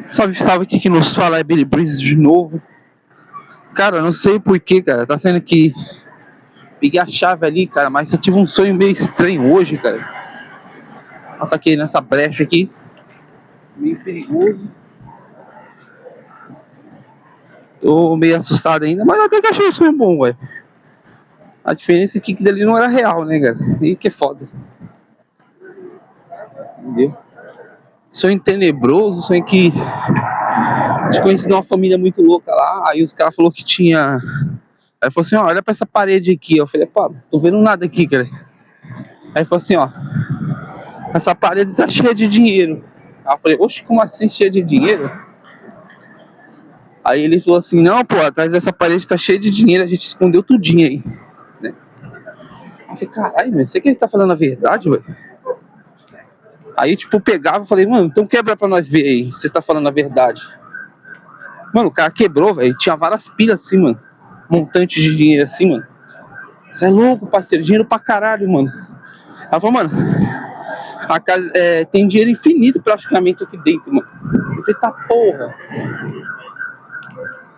Salve aqui que nos fala é Billy Breeze de novo. Cara, eu não sei porquê, cara. Tá sendo que peguei a chave ali, cara, mas eu tive um sonho meio estranho hoje, cara. Nossa, aqui nessa brecha aqui. Meio perigoso. Tô meio assustado ainda, mas até que achei o sonho bom, velho. A diferença é que dali não era real, né, cara? E que é foda. Entendeu? Sonho tenebroso, sonho que te conheci de uma família muito louca lá. Aí os caras falaram que tinha. Aí falou assim, ó, olha pra essa parede aqui. Eu falei, pô, tô vendo nada aqui, cara. Aí falou assim, ó, essa parede tá cheia de dinheiro. Aí eu falei, oxe, como assim cheia de dinheiro? Aí ele falou assim, não, pô, atrás dessa parede tá cheia de dinheiro, a gente escondeu tudinho aí, né? Eu falei, caralho, mas você que ele tá falando a verdade, velho? Aí, tipo, eu pegava e falei, mano, então quebra pra nós ver aí, você tá falando a verdade. Mano, o cara quebrou, velho, tinha várias pilhas assim, mano. Montante de dinheiro assim, mano. Você é louco, parceiro, dinheiro pra caralho, mano. Ela falou, mano, a casa tem dinheiro infinito praticamente aqui dentro, mano. Eu falei, tá porra.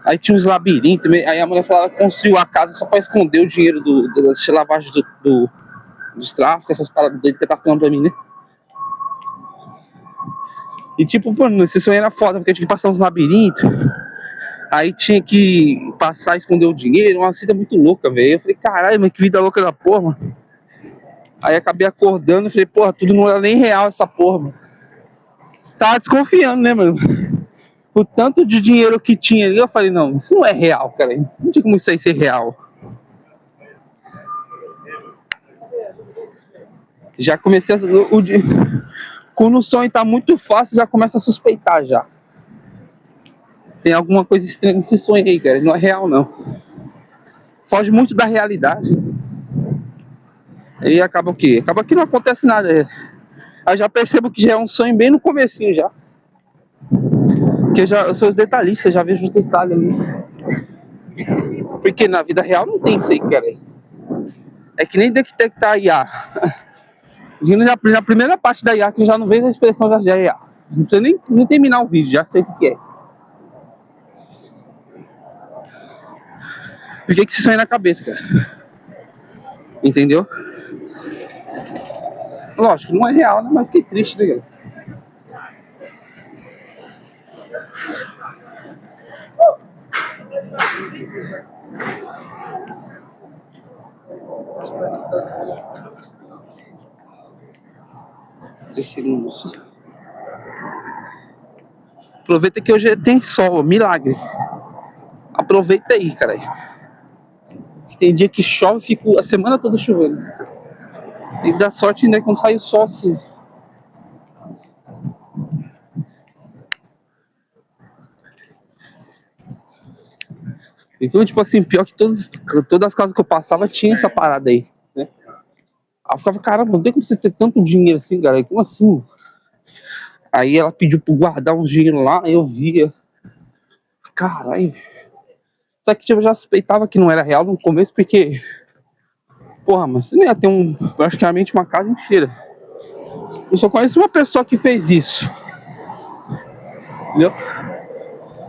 Aí tinha uns labirintos, aí a mulher falou que ela construiu a casa só pra esconder o dinheiro das lavagens dos tráficos, essas paradas dele que tá falando pra mim, né? E tipo, mano, esse sonho era foda, porque tinha que passar uns labirintos, aí tinha que passar e esconder o dinheiro, uma vida muito louca, velho. Eu falei, caralho, mas que vida louca da porra, mano. Aí acabei acordando e falei, porra, tudo não era nem real essa porra, mano. Tava desconfiando, né, mano? O tanto de dinheiro que tinha ali, eu falei, não, isso não é real, cara. Não tinha como isso aí ser real. Já comecei a... Quando o sonho tá muito fácil, já começa a suspeitar já. Tem alguma coisa estranha nesse sonho aí, cara. Não é real, não. Foge muito da realidade. E acaba o quê? Acaba que não acontece nada. Eu já percebo que já é um sonho bem no comecinho já. Porque eu sou detalhista, já vejo os detalhes ali. Porque na vida real não tem isso aí, cara. É que nem detectar IA. Na primeira parte da IA, que já não vejo a expressão já é IA. Não precisa nem terminar o vídeo, já sei o que é. Por que isso aí na cabeça, cara? Entendeu? Lógico, não é real, né? Mas fiquei triste, né, cara? Três segundos. Aproveita que hoje tem sol, milagre. Aproveita aí, cara. Tem dia que chove, fica a semana toda chovendo. E dá sorte ainda quando sai o sol assim. Então, tipo assim, pior que todas as casas que eu passava tinha essa parada aí, né? Aí eu ficava, caramba, não tem como você ter tanto dinheiro assim, cara. Como assim? Aí ela pediu pra guardar uns dinheiro lá, eu via. Caralho. Só que tipo, eu já suspeitava que não era real no começo, porque... Porra, mas você não ia ter praticamente uma casa inteira. Eu só conheço uma pessoa que fez isso. Entendeu?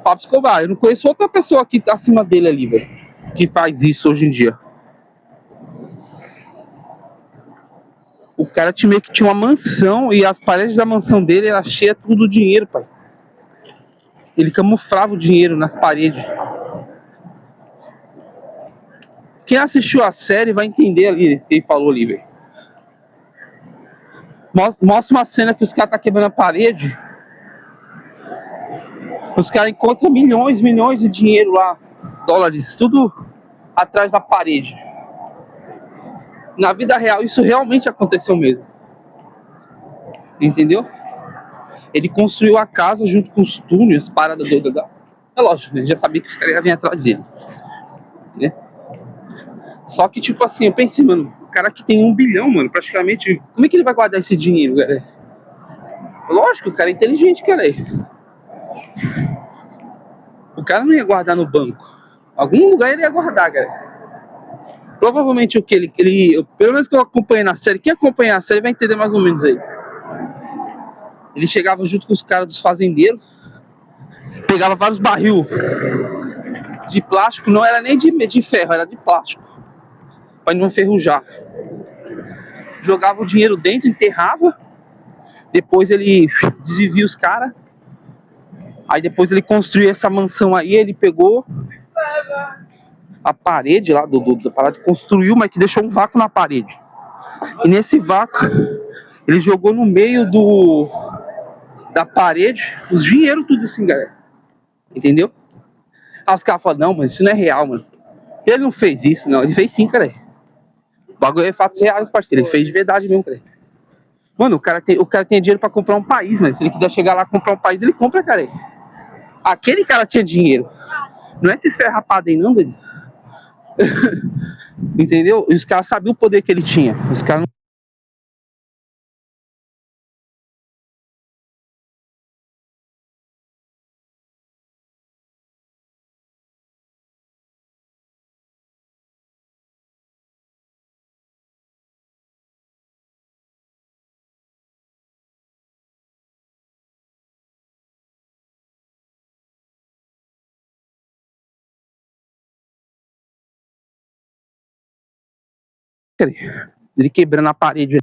Pablo Escobar. Eu não conheço outra pessoa que tá acima dele ali, velho, que faz isso hoje em dia. O cara meio que tinha uma mansão e as paredes da mansão dele era cheia tudo de dinheiro, pai. Ele camuflava o dinheiro nas paredes. Quem assistiu a série vai entender ali o que ele falou ali, velho. Mostra uma cena que os caras tá quebrando a parede. Os caras encontram milhões de dinheiro lá, dólares, tudo atrás da parede. Na vida real, isso realmente aconteceu mesmo. Entendeu? Ele construiu a casa junto com os túneis, paradas doidas. É lógico, né? Já sabia que os caras iam vir atrás dele. Né? Só que, tipo assim, eu pensei, mano, o cara que tem 1 bilhão, mano, praticamente, como é que ele vai guardar esse dinheiro, cara? Lógico, o cara é inteligente, cara. O cara não ia guardar no banco. Algum lugar ele ia guardar, cara. Provavelmente o que ele pelo menos que eu acompanhei na série, quem acompanhar a série vai entender mais ou menos aí. Ele chegava junto com os caras dos fazendeiros, pegava vários barril de plástico, não era nem de ferro, era de plástico, para não enferrujar. Jogava o dinheiro dentro, enterrava, depois ele desvia os caras, aí depois ele construiu essa mansão aí, ele pegou a parede lá da parada, construiu, mas que deixou um vácuo na parede. E nesse vácuo, ele jogou no meio da parede os dinheiros tudo assim, galera. Entendeu? Aí os caras falam, não, mano, isso não é real, mano. Ele não fez isso, não. Ele fez sim, cara. O bagulho é fatos reais, parceiro. Ele fez de verdade mesmo, cara. Mano, o cara tem dinheiro pra comprar um país, mano. Se ele quiser chegar lá e comprar um país, ele compra, cara. Aquele cara tinha dinheiro. Não é esses ferrapados aí, não, velho. Entendeu? E os caras sabiam o poder que ele tinha. Os caras não. Ele quebrando a parede.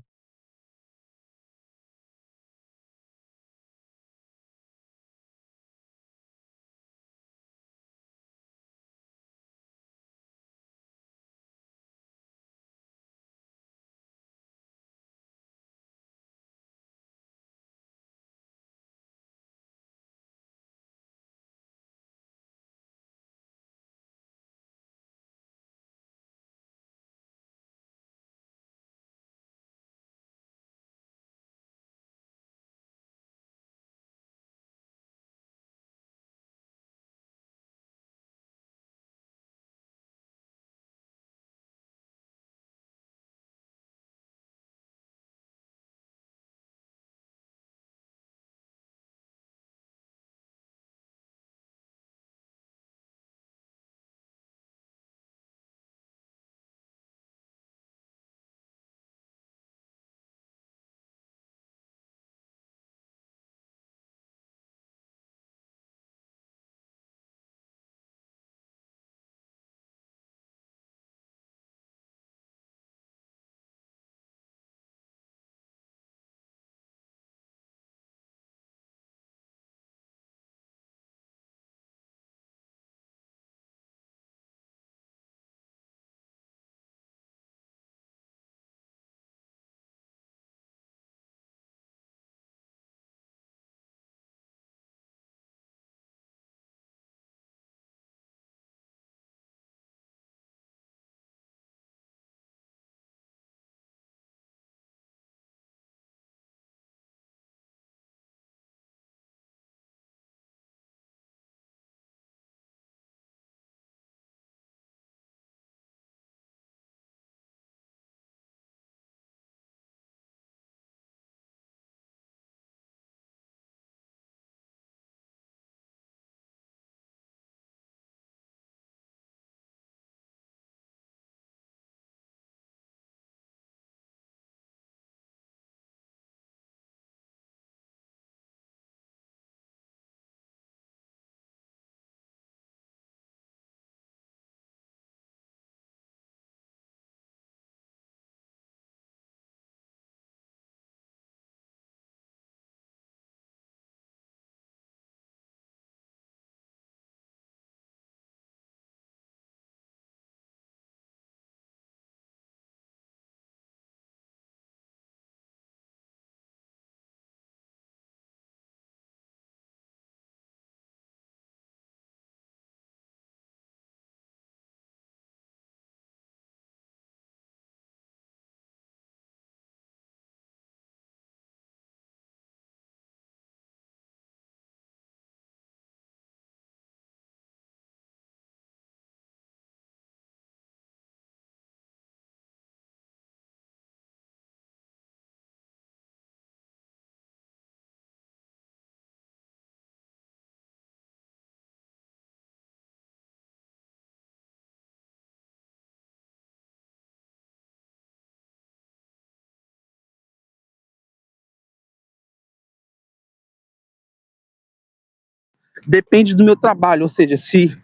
depende do meu trabalho. Ou seja, se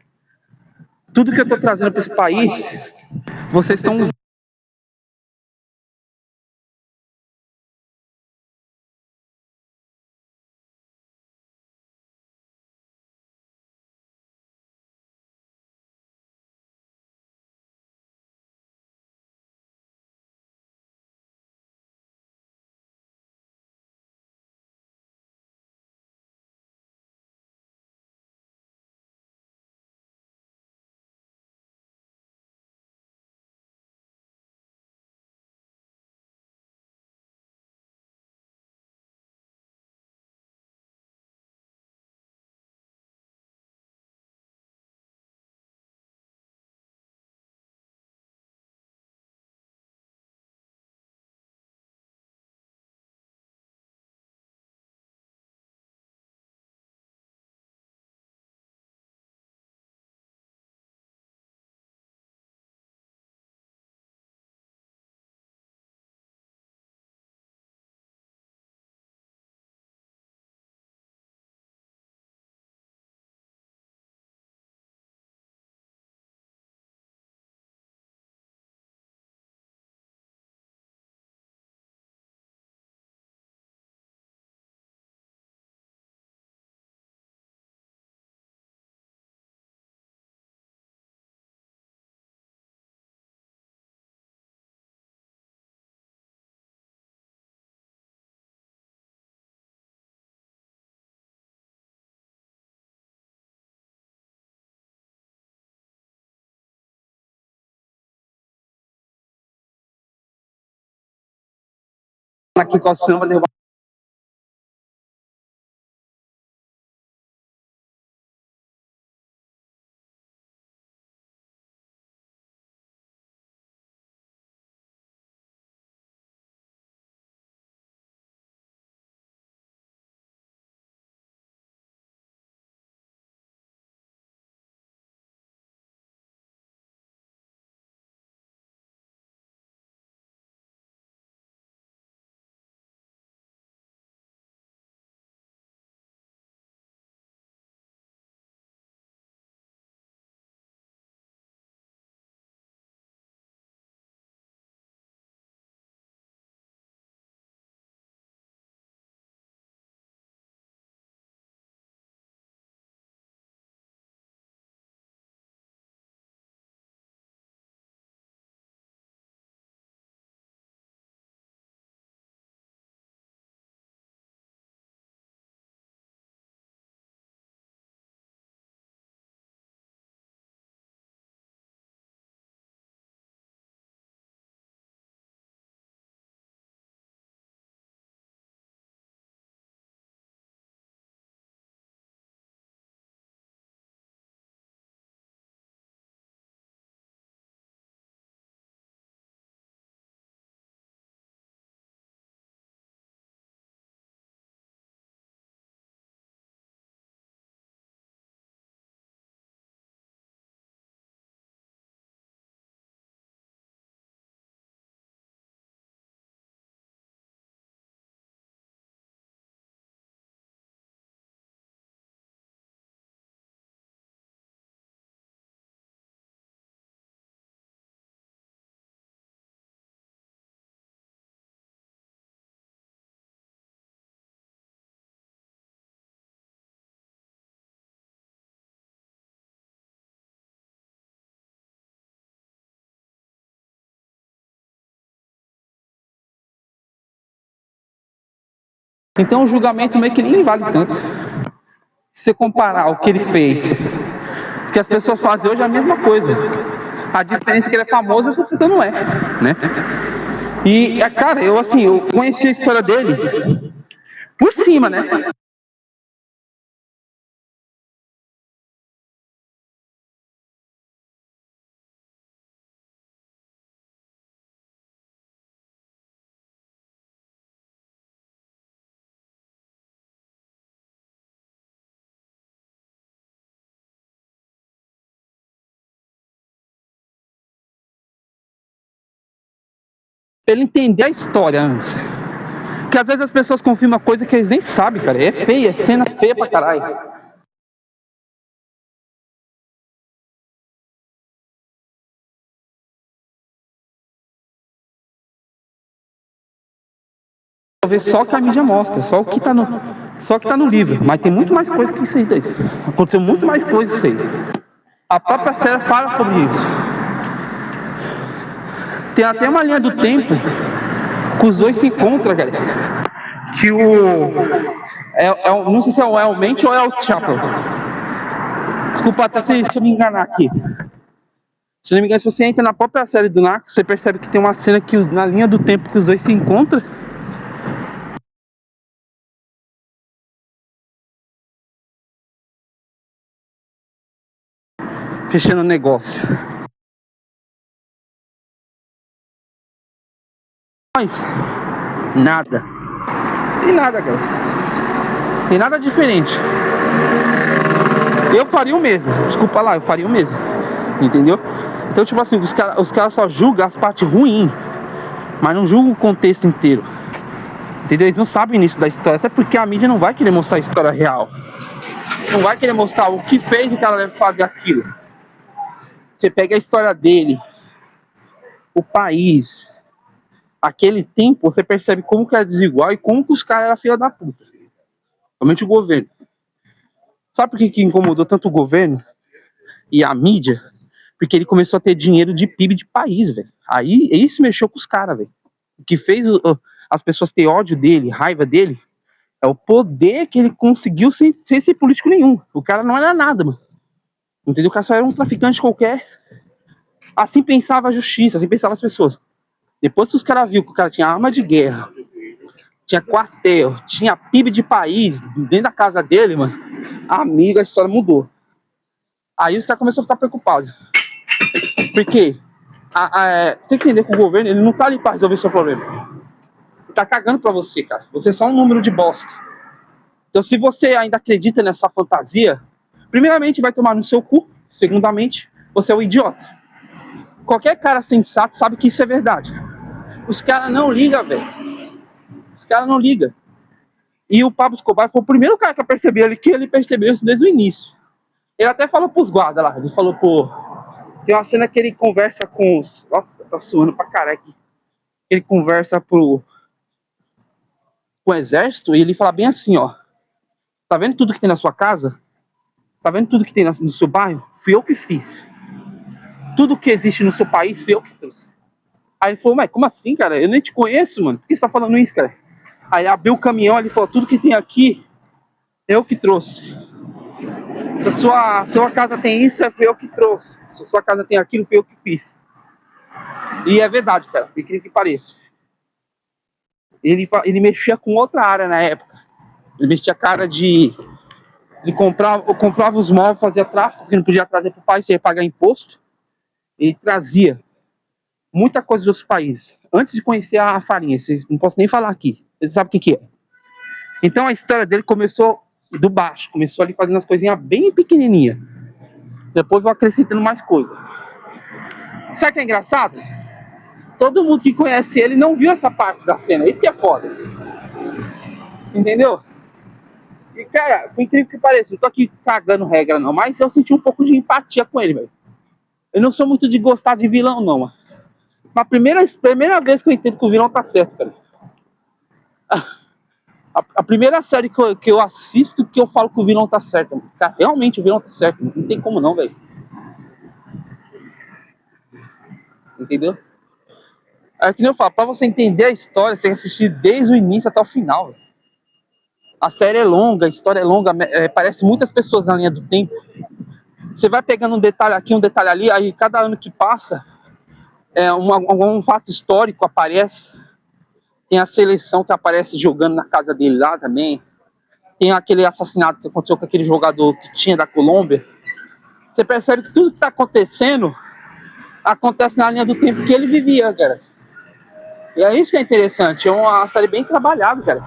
tudo que eu estou trazendo para esse país, vocês estão usando aqui com a samba derrubar. Então o julgamento meio que nem vale tanto. Se você comparar o que ele fez, porque as pessoas fazem hoje é a mesma coisa. A diferença é que ele é famoso e essa pessoa não é, né? E, cara, eu conheci a história dele por cima, né? Pra ele entender a história antes. Porque às vezes as pessoas confirmam coisa que eles nem sabem, cara. É feia, é cena feia pra caralho. ver só o que a mídia mostra, só o que tá no livro, mas tem muito mais coisa que isso aí. Aconteceu muito mais coisa isso aí. A própria série fala sobre isso. Tem até uma linha do tempo que os dois se encontram, galera. Que não sei se é o Elmente ou é o Chapel. Desculpa até se eu me enganar aqui. Se não me engano, se você entra na própria série do Narcos, você percebe que tem uma cena que na linha do tempo que os dois se encontram. Fechando o negócio. Mas nada. Tem nada, cara. Tem nada diferente. Eu faria o mesmo. Desculpa lá, eu faria o mesmo. Entendeu? Então, tipo assim, os caras só julgam as partes ruins, mas não julgam o contexto inteiro. Entendeu? Eles não sabem nisso da história. Até porque a mídia não vai querer mostrar a história real. Não vai querer mostrar o que fez o cara fazer aquilo. Você pega a história dele, o país, aquele tempo, você percebe como que é desigual e como que os caras eram filha da puta. Somente o governo. Sabe por que incomodou tanto o governo e a mídia? Porque ele começou a ter dinheiro de PIB de país, velho. Aí isso mexeu com os caras, velho. O que fez as pessoas ter ódio dele, raiva dele, é o poder que ele conseguiu sem ser político nenhum. O cara não era nada, mano. Entendeu? O cara só era um traficante qualquer. Assim pensava a justiça, assim pensavam as pessoas. Depois que os caras viram que o cara tinha arma de guerra, tinha quartel, tinha PIB de país dentro da casa dele, mano, amigo, a história mudou. Aí os caras começaram a ficar preocupados. Por quê? Tem que entender que o governo, ele não tá ali pra resolver seu problema. Ele tá cagando pra você, cara. Você é só um número de bosta. Então, se você ainda acredita nessa fantasia, primeiramente vai tomar no seu cu. Segundamente, você é um idiota. Qualquer cara sensato sabe que isso é verdade. Os caras não ligam, velho. Os caras não ligam. E o Pablo Escobar foi o primeiro cara que percebeu que ele percebeu isso desde o início. Ele até falou pros guardas lá. Ele falou, pô... Tem uma cena que ele conversa com os... Nossa, tá suando pra caralho aqui. Ele conversa com o exército e ele fala bem assim, ó. Tá vendo tudo que tem na sua casa? Tá vendo tudo que tem no seu bairro? Fui eu que fiz. Tudo que existe no seu país, fui eu que trouxe. Aí ele falou, mas como assim, cara? Eu nem te conheço, mano. Por que você tá falando isso, cara? Aí abriu o caminhão, ele falou, tudo que tem aqui, eu que trouxe. Se a sua casa tem isso, foi eu que trouxe. Se a sua casa tem aquilo, foi eu que fiz. E é verdade, cara, por incrível que pareça. Ele mexia com outra área na época. Ele mexia a cara de... Ele comprava os móveis, fazia tráfico, que não podia trazer para o país, você ia pagar imposto. Ele trazia muita coisa dos outros países. Antes de conhecer a farinha, vocês não posso nem falar aqui. Vocês sabem o que é. Então a história dele começou do baixo. Começou ali fazendo as coisinhas bem pequenininhas. Depois vou acrescentando mais coisa. Sabe o que é engraçado? Todo mundo que conhece ele não viu essa parte da cena. Isso que é foda. Entendeu? E cara, por incrível que pareça, não tô aqui cagando regra não, mas eu senti um pouco de empatia com ele, velho. Eu não sou muito de gostar de vilão não, mano. Mas primeira vez que eu entendo que o vilão tá certo, cara. A primeira série que eu assisto que eu falo que o vilão tá certo, mano. Cara, realmente o vilão tá certo, mano. Não tem como não, velho. Entendeu? É que nem eu falo, pra você entender a história, você tem que assistir desde o início até o final, véio. A série é longa, a história é longa, parece muitas pessoas na linha do tempo. Você vai pegando um detalhe aqui, um detalhe ali, aí cada ano que passa, um fato histórico aparece. Tem a seleção que aparece jogando na casa dele lá também. Tem aquele assassinato que aconteceu com aquele jogador que tinha da Colômbia. Você percebe que tudo que está acontecendo acontece na linha do tempo que ele vivia, cara. E é isso que é interessante. É uma série bem trabalhada, cara.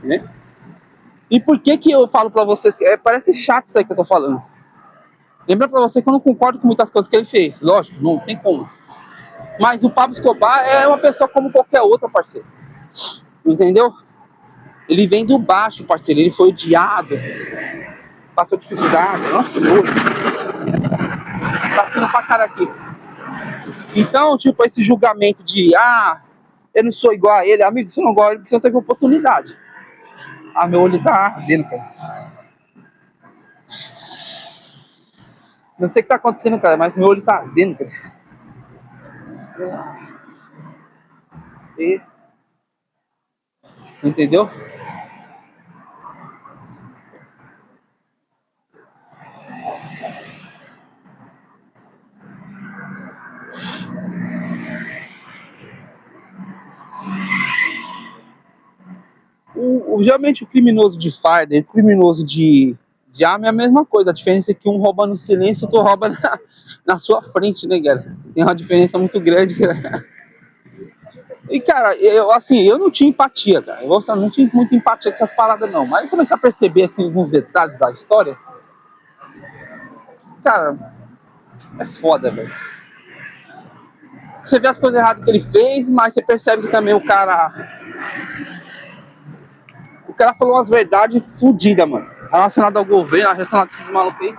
Né? E por que eu falo pra vocês que parece chato isso aí que eu tô falando. Lembra pra você que eu não concordo com muitas coisas que ele fez. Lógico, não tem como. Mas o Pablo Escobar é uma pessoa como qualquer outra, parceiro. Entendeu? Ele vem do baixo, parceiro. Ele foi odiado. Passou dificuldade. Nossa, louco. Tá sendo pra cara aqui. Então, tipo, esse julgamento de... Eu não sou igual a ele, amigo, você não gosta porque você não teve oportunidade. Ah, meu olho tá ardendo, cara. Não sei o que tá acontecendo, cara, mas meu olho tá ardendo, cara. E... Entendeu? Geralmente o criminoso de farda e o criminoso de arma é a mesma coisa. A diferença é que um rouba no silêncio e outro rouba na sua frente, né, cara? Tem uma diferença muito grande, cara. E, cara, eu não tinha empatia, cara. Eu não tinha muita empatia com essas paradas, não. Mas eu comecei a perceber, assim, alguns detalhes da história. Cara, é foda, velho. Você vê as coisas erradas que ele fez, mas você percebe que também o cara falou umas verdades fodidas, mano. Relacionado ao governo, relacionado a esses malucos aí.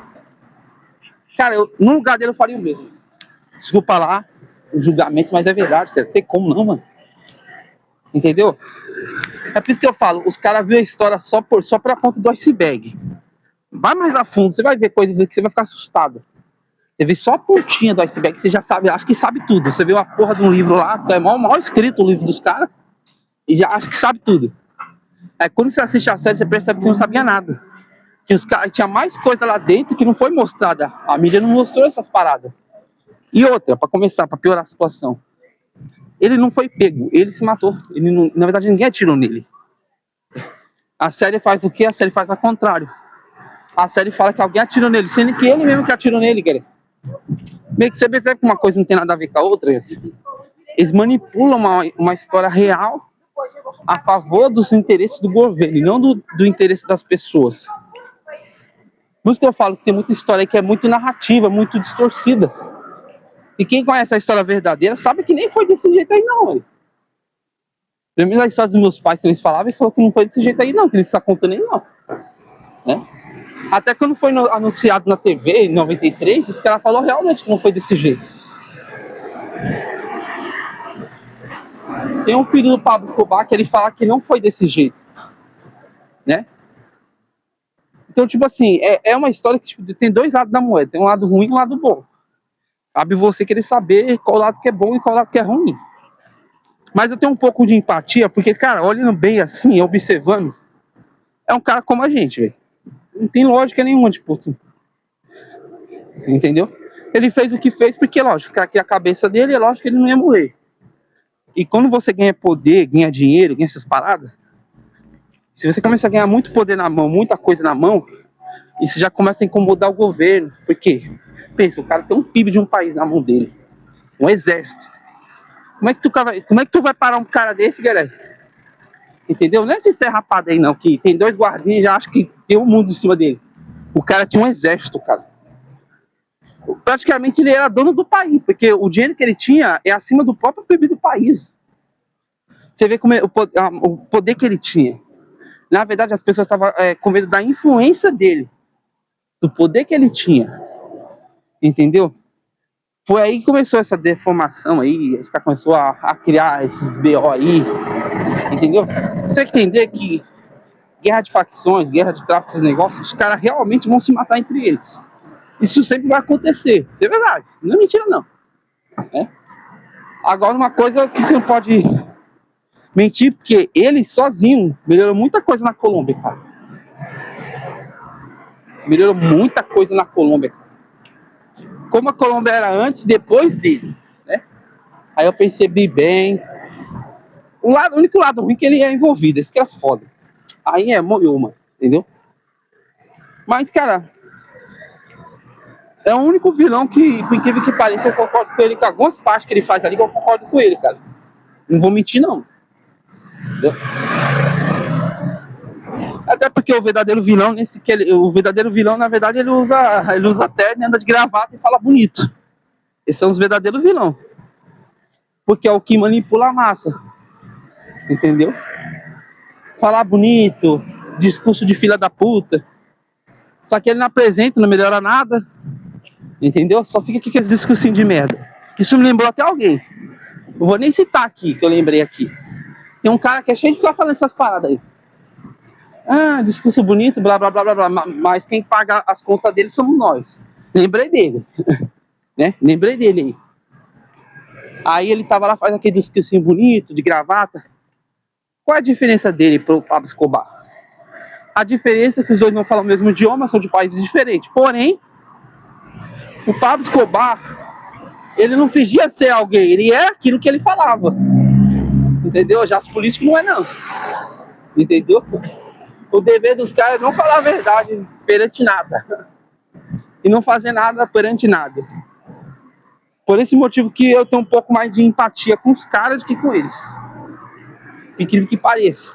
Cara, no lugar dele eu faria o mesmo. Desculpa lá o julgamento, mas é verdade, cara. Não tem como não, mano. Entendeu? É por isso que eu falo, os caras viram a história só pra ponta do iceberg. Vai mais a fundo, você vai ver coisas que você vai ficar assustado. Você vê só a pontinha do iceberg, você já sabe, acho que sabe tudo. Você vê uma porra de um livro lá, que é mal escrito o livro dos caras, e já acha que sabe tudo. Aí quando você assiste a série, você percebe que você não sabia nada. Que os caras tinha mais coisa lá dentro que não foi mostrada. A mídia não mostrou essas paradas. E outra, pra começar, pra piorar a situação. Ele não foi pego, ele se matou. Ele não, na verdade, ninguém atirou nele. A série faz o quê? A série faz ao contrário. A série fala que alguém atirou nele, sendo que ele mesmo que atirou nele, cara. Meio que você percebe que uma coisa não tem nada a ver com a outra. Eles manipulam uma história real a favor dos interesses do governo, e não do interesse das pessoas. Por isso que eu falo que tem muita história aí que é muito narrativa, muito distorcida. E quem conhece a história verdadeira sabe que nem foi desse jeito aí, não. Véio. Pelo menos a história dos meus pais, que eles falavam, eles falaram que não foi desse jeito aí, não, que eles estão contando aí, não. Né? Até quando foi anunciado na TV, em 93, esse cara falou realmente que não foi desse jeito. Tem um filho do Pablo Escobar que ele fala que não foi desse jeito. Né? Então, tipo assim, é uma história que tipo, tem dois lados da moeda. Tem um lado ruim e um lado bom. Cabe você querer saber qual lado que é bom e qual lado que é ruim. Mas eu tenho um pouco de empatia, porque, cara, olhando bem assim, observando, é um cara como a gente, velho. Não tem lógica nenhuma, tipo assim. Entendeu? Ele fez o que fez porque, lógico, aqui a cabeça dele, é lógico que ele não ia morrer. E quando você ganha poder, ganha dinheiro, ganha essas paradas, se você começa a ganhar muito poder na mão, muita coisa na mão, isso já começa a incomodar o governo. Por quê? Pensa, o cara tem um PIB de um país na mão dele. Um exército. Como é que tu vai parar um cara desse, galera? Entendeu? Não é esse rapaz aí, não, que tem dois guardinhas e já acha que tem um mundo em cima dele. O cara tinha um exército, cara. Praticamente ele era dono do país, porque o dinheiro que ele tinha é acima do próprio PIB do país. Você vê como o poder que ele tinha. Na verdade, as pessoas estavam com medo da influência dele, do poder que ele tinha. Entendeu? Foi aí que começou essa deformação aí, os caras começaram a criar esses BO aí, entendeu? Você tem que entender que guerra de facções, guerra de tráfico de negócios, os caras realmente vão se matar entre eles. Isso sempre vai acontecer, isso é verdade, não é mentira não. Né? Agora uma coisa que você não pode mentir, porque ele sozinho melhorou muita coisa na Colômbia, cara. Melhorou muita coisa na Colômbia, cara. Como a Colômbia era antes e depois dele, né? Aí eu percebi bem. O único lado ruim é que ele é envolvido, esse que é foda. Aí morreu, mano, entendeu? Mas, cara, é o único vilão que, por incrível que pareça, eu concordo com ele, com algumas partes que ele faz ali, que eu concordo com ele, cara. Não vou mentir, não. Entendeu? Até porque o verdadeiro vilão, o verdadeiro vilão, na verdade, ele usa terno, anda de gravata e fala bonito. Esses são os verdadeiros vilões. Porque é o que manipula a massa. Entendeu? Falar bonito, discurso de filha da puta. Só que ele não apresenta, não melhora nada. Entendeu? Só fica aqui com esse discursinho de merda. Isso me lembrou até alguém. Não vou nem citar aqui, que eu lembrei aqui. Tem um cara que é cheio de ficar falando essas paradas aí. Ah, discurso bonito, blá blá blá blá blá, mas quem paga as contas dele somos nós. Lembrei dele, né? Lembrei dele aí. Aí ele tava lá, faz aquele discursinho bonito, de gravata. Qual é a diferença dele pro Pablo Escobar? A diferença é que os dois não falam o mesmo idioma, são de países diferentes. Porém, o Pablo Escobar, ele não fingia ser alguém, ele é aquilo que ele falava. Entendeu? Já os políticos não é não. Entendeu? O dever dos caras é não falar a verdade perante nada. E não fazer nada perante nada. Por esse motivo que eu tenho um pouco mais de empatia com os caras do que com eles. Incrível que pareça.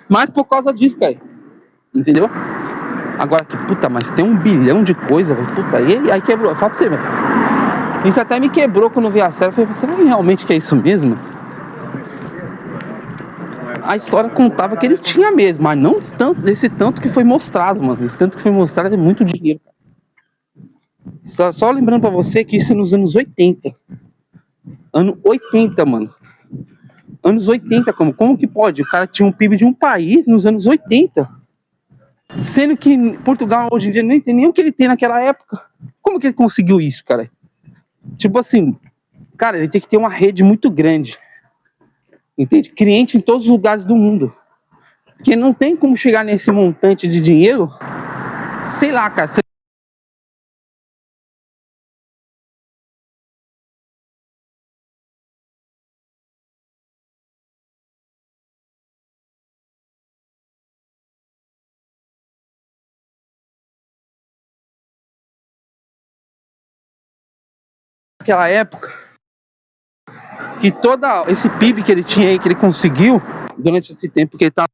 Mas por causa disso, cara. Entendeu? Agora que, puta, mas tem 1 bilhão de coisa, velho. Puta, aí quebrou. Eu falo pra você, velho. Isso até me quebrou quando eu vi a série. Eu falei, será que realmente que é isso mesmo? A história contava que ele tinha mesmo, mas não tanto, desse tanto que foi mostrado, mano. Esse tanto que foi mostrado é muito dinheiro, cara. Só lembrando pra você que isso é nos anos 80. Ano 80, mano. Anos 80, como que pode? O cara tinha um PIB de um país nos anos 80. Sendo que Portugal hoje em dia nem tem nem o que ele tem naquela época. Como que ele conseguiu isso, cara? Tipo assim, cara, ele tem que ter uma rede muito grande. Entende? Cliente em todos os lugares do mundo. Porque não tem como chegar nesse montante de dinheiro, sei lá, cara. Naquela época, que todo esse PIB que ele tinha aí, que ele conseguiu, durante esse tempo que ele tá.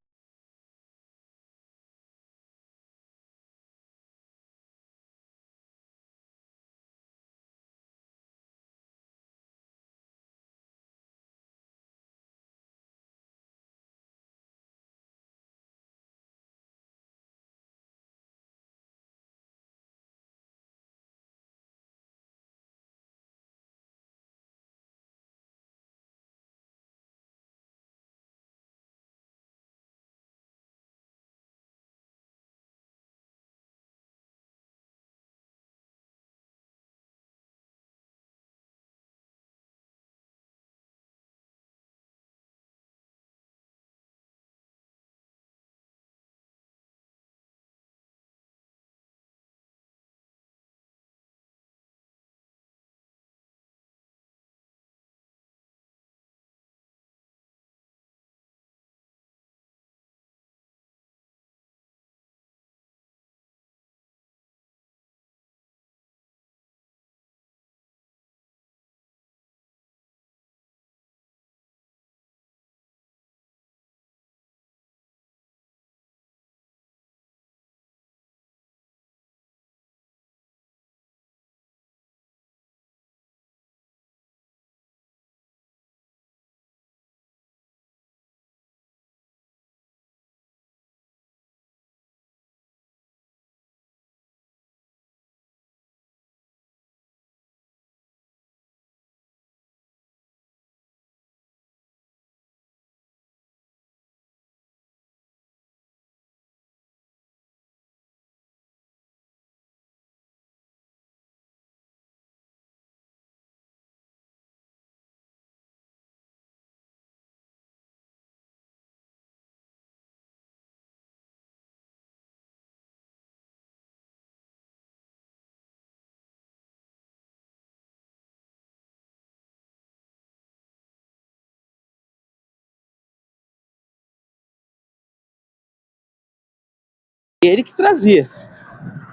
Ele que trazia,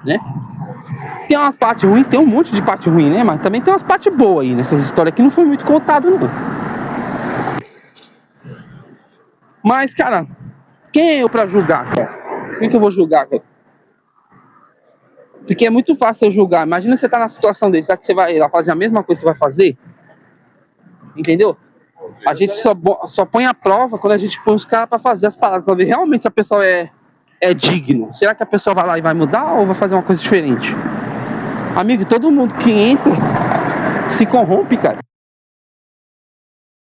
né? Tem umas partes ruins, tem um monte de parte ruim, né? Mas também tem umas partes boas aí nessas histórias que não foi muito contado, não. Mas, cara, quem é eu pra julgar, cara? Quem que eu vou julgar, cara? Porque é muito fácil eu julgar. Imagina você tá na situação dele, será que você vai lá fazer a mesma coisa que você vai fazer? Entendeu? A gente só põe a prova quando a gente põe os caras pra fazer as palavras, pra ver realmente se a pessoa é digno. Será que a pessoa vai lá e vai mudar ou vai fazer uma coisa diferente? Amigo, todo mundo que entra se corrompe, cara.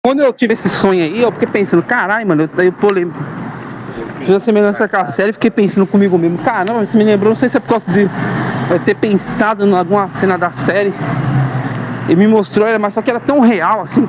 Quando eu tive esse sonho aí, eu fiquei pensando, caralho, mano, daí eu lembro. Fiz a semelhança com a série e fiquei pensando comigo mesmo, caramba, você me lembrou, não sei se é por causa de eu ter pensado em alguma cena da série e me mostrou ela, mas só que era tão real assim.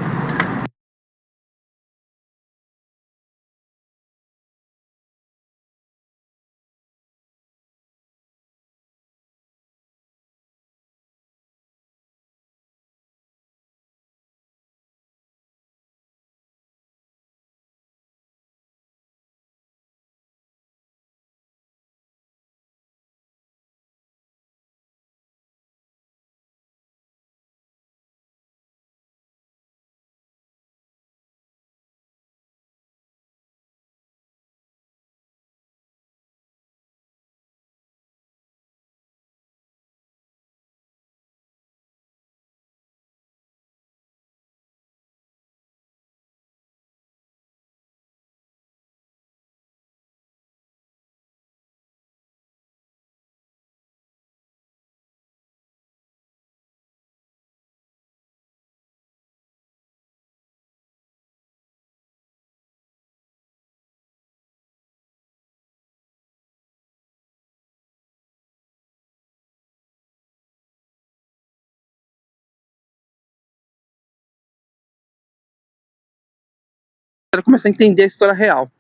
Quero começar a entender a história real.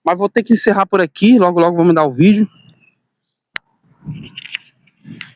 Mas vou ter que encerrar por aqui, logo logo vamos dar o vídeo.